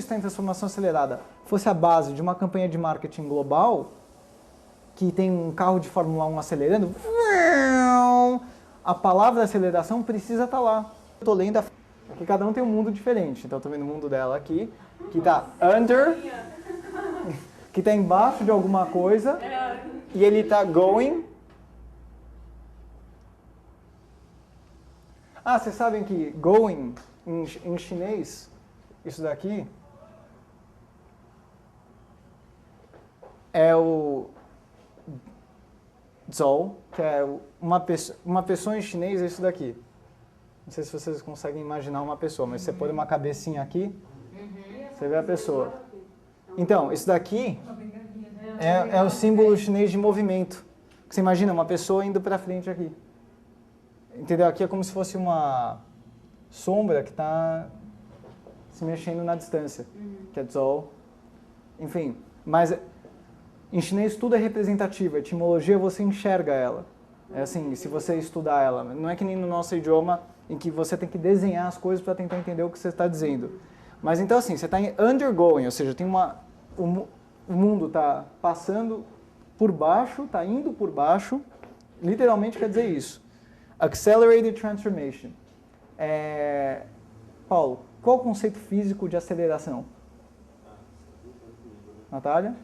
está em transformação acelerada fosse a base de uma campanha de marketing global, que tem um carro de Fórmula 1 acelerando, a palavra aceleração precisa estar lá. Eu estou lendo porque cada um tem um mundo diferente. Então eu estou vendo o mundo dela aqui, que está under, que está embaixo de alguma coisa, e ele está going. Ah, vocês sabem que going, em chinês, isso daqui, é o zhou, que é uma pessoa em chinês, é isso daqui. Não sei se vocês conseguem imaginar uma pessoa, mas você põe uma cabecinha aqui, você vê a pessoa. Então, isso daqui é o símbolo chinês de movimento. Você imagina uma pessoa indo para frente aqui. Entendeu? Aqui é como se fosse uma sombra que está se mexendo na distância, que é zhou. Enfim, mas em chinês tudo é representativo. A etimologia você enxerga ela. É assim, se você estudar ela. Não é que nem no nosso idioma em que você tem que desenhar as coisas para tentar entender o que você está dizendo. Mas então assim, você está em undergoing, ou seja, tem o mundo está passando por baixo, está indo por baixo, literalmente quer dizer isso. Accelerated Transformation. Paulo, qual o conceito físico de aceleração? Natália?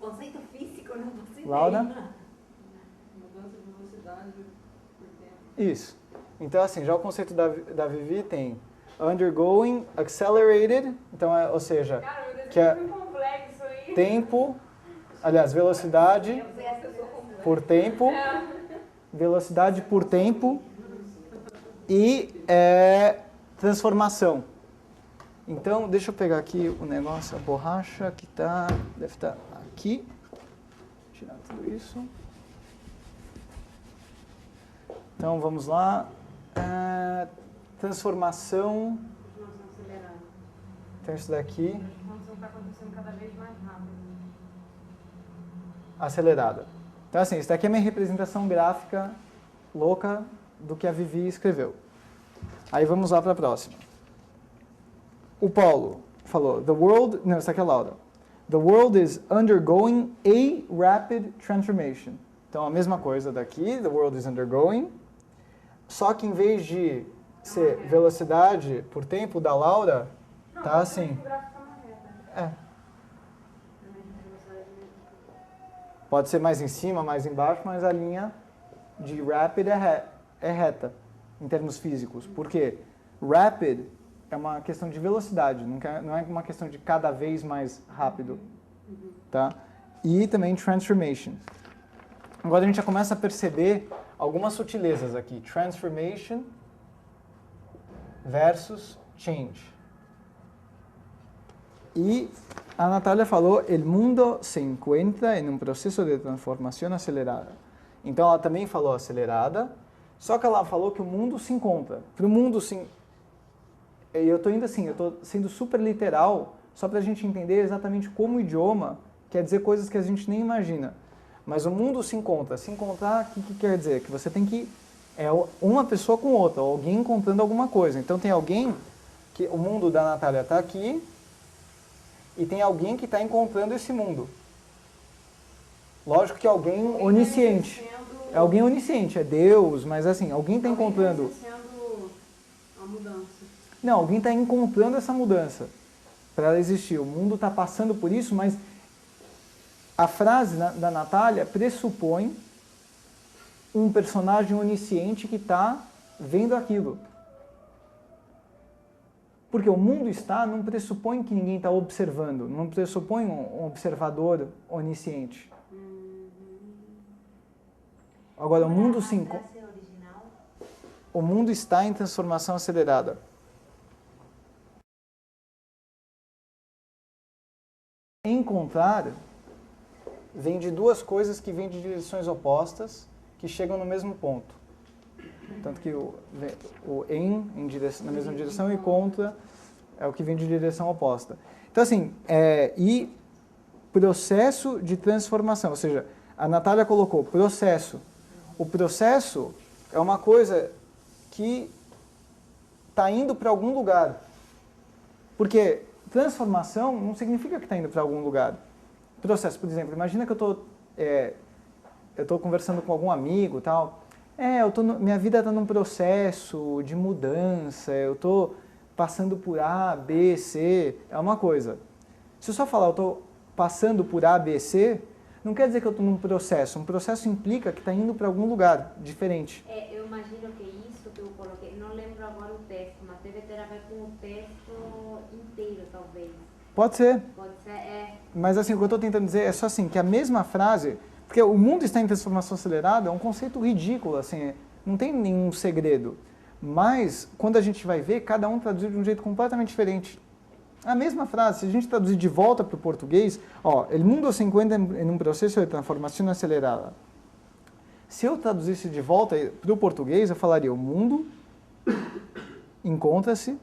O conceito físico não posso ideia. Laura? Mudança de velocidade por tempo. Isso. Então, assim, já o conceito da Vivi tem undergoing, accelerated, então, ou seja, que é complexo aí. tempo, aliás, velocidade por tempo, velocidade por tempo e transformação. Então, deixa eu pegar aqui o negócio, a borracha que deve estar aqui. Tirar tudo isso. Então, vamos lá. Transformação. Então, isso daqui. A transformação está acontecendo cada vez mais rápido. Acelerada. Então, assim, isso daqui é minha representação gráfica louca do que a Vivi escreveu. Aí, vamos lá para a próxima. O Paulo falou, não, isso aqui é Laura. The world is undergoing a rapid transformation. Então, a mesma coisa daqui, the world is undergoing, só que em vez de ser velocidade por tempo da Laura, tá assim. Pode ser mais em cima, mais embaixo, mas a linha de rapid é reta, em termos físicos. Por quê? Rapid é uma questão de velocidade, não é uma questão de cada vez mais rápido. Tá? E também transformation. Agora a gente já começa a perceber algumas sutilezas aqui. Transformation versus change. E a Natália falou, el mundo se encuentra en un proceso de transformación acelerada. Então ela também falou acelerada, só que ela falou que o mundo se encontra. Para o mundo se... Eu estou indo assim, eu estou sendo super literal, só para a gente entender exatamente como o idioma quer dizer coisas que a gente nem imagina. Mas o mundo se encontra. Se encontrar, o que quer dizer? Que você tem que... É uma pessoa com outra, alguém encontrando alguma coisa. Então tem alguém, que o mundo da Natália está aqui, e tem alguém que está encontrando esse mundo. Lógico que é alguém onisciente. É alguém onisciente, é Deus, mas assim, alguém está encontrando... A mudança. Não, alguém está encontrando essa mudança para ela existir. O mundo está passando por isso, mas a frase da Natália pressupõe um personagem onisciente que está vendo aquilo. Porque o mundo está, não pressupõe que ninguém está observando, não pressupõe um observador onisciente. Agora, o mundo está em transformação acelerada. Encontrar vem de duas coisas que vêm de direções opostas, que chegam no mesmo ponto. Tanto que o na mesma direção e contra é o que vem de direção oposta. Então, assim, e processo de transformação, ou seja, a Natália colocou processo. O processo é uma coisa que está indo para algum lugar. Porque transformação não significa que está indo para algum lugar. Processo, por exemplo, imagina que eu estou conversando com algum amigo e tal. Minha vida está num processo de mudança, eu estou passando por A, B, C, é uma coisa. Se eu só falar eu estou passando por A, B, C, não quer dizer que eu estou num processo. Um processo implica que está indo para algum lugar diferente. Eu imagino que isso que eu coloquei, não lembro agora o texto, mas deve ter a ver com o texto inteiro, talvez. Pode ser. Pode ser, Mas assim, o que eu estou tentando dizer é só assim, que a mesma frase, porque o mundo está em transformação acelerada, é um conceito ridículo, assim, não tem nenhum segredo. Mas, quando a gente vai ver, cada um traduziu de um jeito completamente diferente. A mesma frase, se a gente traduzir de volta para o português, el mundo se encuentra em um processo de transformação acelerada. Se eu traduzisse de volta para o português, eu falaria, o mundo encontra-se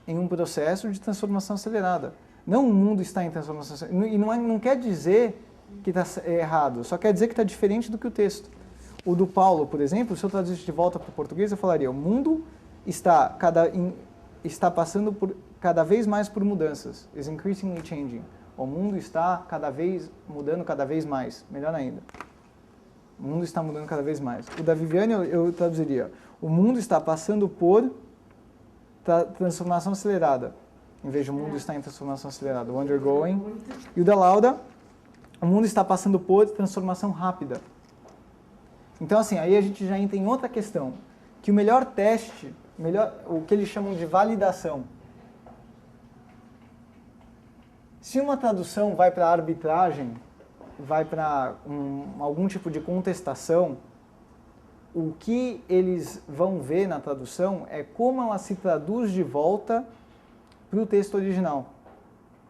em um processo de transformação acelerada. Não o mundo está em transformação acelerada. E não quer dizer que está errado, só quer dizer que está diferente do que o texto. O do Paulo, por exemplo, se eu traduzisse de volta para o português, eu falaria, o mundo está passando por cada vez mais por mudanças. Is increasingly changing. O mundo está mudando cada vez mais. Melhor ainda. O mundo está mudando cada vez mais. O da Viviane eu traduziria. O mundo está passando por transformação acelerada. Em vez de o mundo está em transformação acelerada. O undergoing. E o da Laura, o mundo está passando por transformação rápida. Então, assim, aí a gente já entra em outra questão. Que o melhor teste, o que eles chamam de validação. Se uma tradução vai para arbitragem, vai para algum tipo de contestação, o que eles vão ver na tradução é como ela se traduz de volta para o texto original,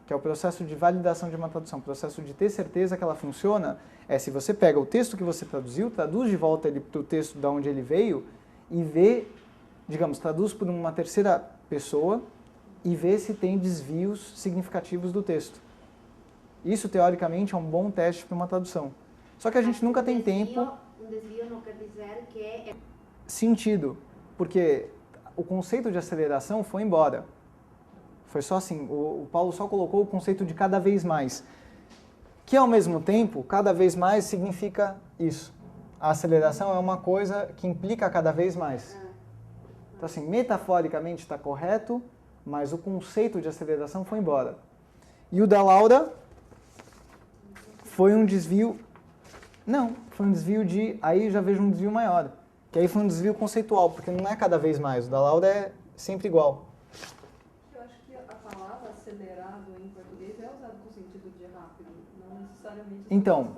que é o processo de validação de uma tradução. O processo de ter certeza que ela funciona é se você pega o texto que você traduziu, traduz de volta ele para o texto de onde ele veio e vê, digamos, traduz por uma terceira pessoa e vê se tem desvios significativos do texto. Isso, teoricamente, é um bom teste para uma tradução. Só que a gente nunca tem tempo... Um desvio não quer dizer que é... Sentido, porque o conceito de aceleração foi embora. Foi só assim, o Paulo só colocou o conceito de cada vez mais. Que, ao mesmo tempo, cada vez mais significa isso. A aceleração é uma coisa que implica cada vez mais. Então, assim, metaforicamente está correto, mas o conceito de aceleração foi embora. E o da Laura foi um desvio... Não, foi um desvio de... Aí já vejo um desvio maior. Que aí foi um desvio conceitual, porque não é cada vez mais. O da Laura é sempre igual. Eu acho que a palavra acelerado em português é usada com sentido de rápido. Não necessariamente... Então,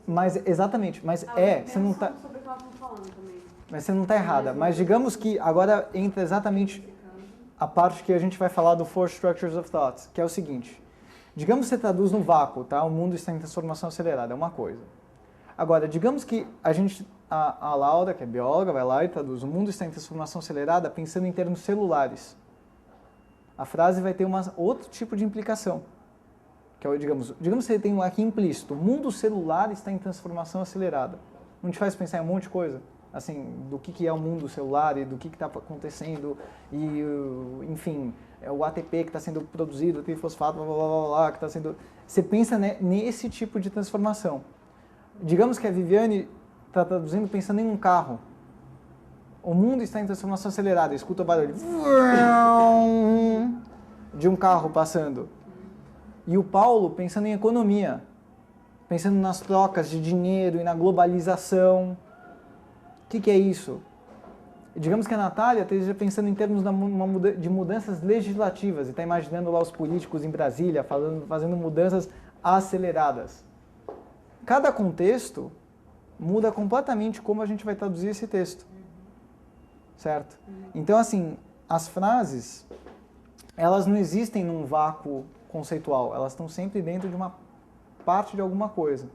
mas exatamente, mas você não está... Sobre o que nós estamos falando também. Mas você não está errada. Mas digamos que agora entra exatamente a parte que a gente vai falar do Four Structures of Thought, que é o seguinte. Digamos que você traduz no vácuo, tá? O mundo está em transformação acelerada, é uma coisa. Agora, digamos que a Laura, que é bióloga, vai lá e traduz o mundo está em transformação acelerada pensando em termos celulares. A frase vai ter outro tipo de implicação. Que é, digamos que você tem aqui implícito, o mundo celular está em transformação acelerada. Não te faz pensar em um monte de coisa? Assim, do que é o mundo celular e do que está acontecendo e, enfim, o ATP que está sendo produzido, o trifosfato, blá, blá, blá, blá, que está sendo... Você pensa, né, nesse tipo de transformação. Digamos que a Viviane está traduzindo pensando em um carro. O mundo está em transformação acelerada, escuta o barulho de um carro passando. E o Paulo pensando em economia, pensando nas trocas de dinheiro e na globalização. O que é isso? Digamos que a Natália esteja pensando em termos de mudanças legislativas e está imaginando lá os políticos em Brasília fazendo mudanças aceleradas. Cada contexto muda completamente como a gente vai traduzir esse texto. Certo? Então, assim, as frases, elas não existem num vácuo conceitual, elas estão sempre dentro de uma parte de alguma coisa.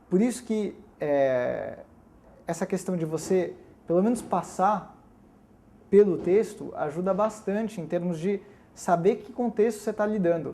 Por isso que essa questão de você, pelo menos passar pelo texto, ajuda bastante em termos de saber que contexto você está lidando.